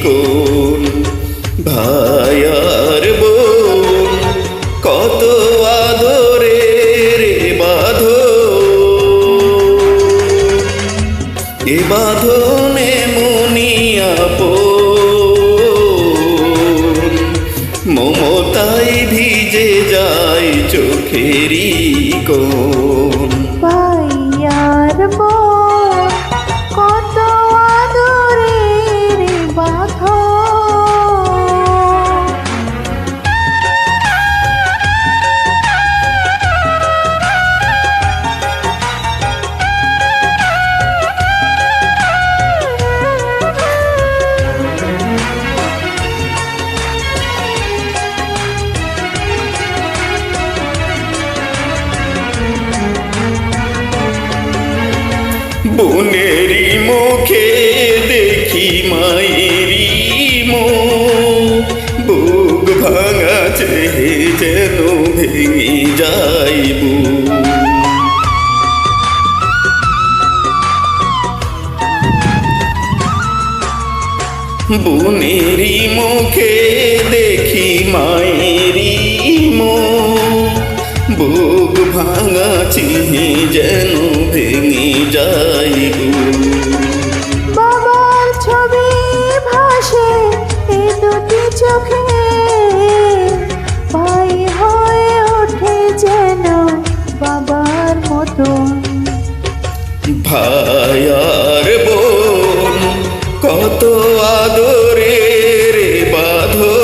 কোন। ভাই আর বোন কত আদরের এ বাঁধনে মনিয়া মমতায় ভিজে যায় চোখেরই কোন। ভাই আর বোন কত আদরের বাঁধন। বোনেরই মুখে দেখি মায়েরই মুখ, বুক ভাঙা চেয়ে যেন ভেঙে যাইব। বোনেরই মুখে দেখি মায়েরই মুখ, বুক ভাঙা চিহে যেন ভেঙে যাইব। বাবার ছবি ভাসে এ দুটি চোখে, ভাই হয়ে ওঠে যেন বাবার মতন। ভাই আর বোন কত আদরের বাঁধন।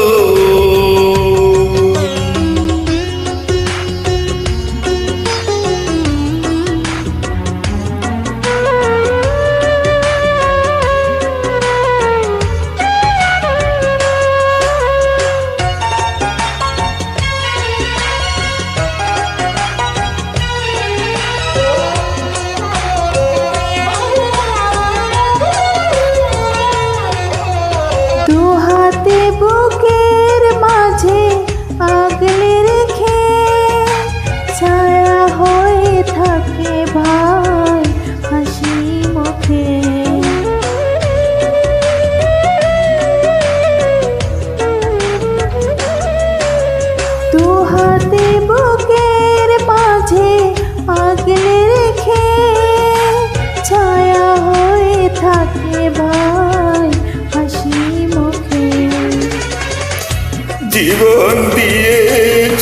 দু হাতে বুকের মাঝে আগলে রেখে ছায়া হয়ে থাকে ভাই হাসি মুখে। দু হাতে বুকের মাঝে আগলে রেখে ছায়া হয়ে থাকে ভাই হাসি মুখে। জীবন দিয়ে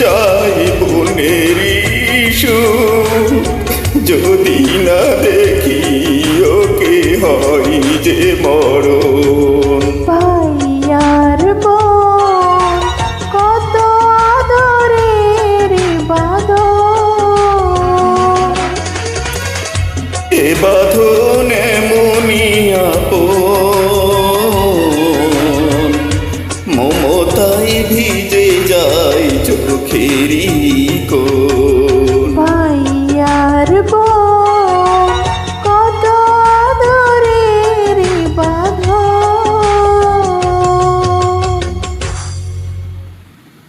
চাই বোনেরই সুখ, যদি না দেখি ওকে হয় যে মরণ। ভাই আর বোন কত আদরের বাঁধন। এ বাঁধনে মনিয়া মমতায় ভিজে যায় চোখেরই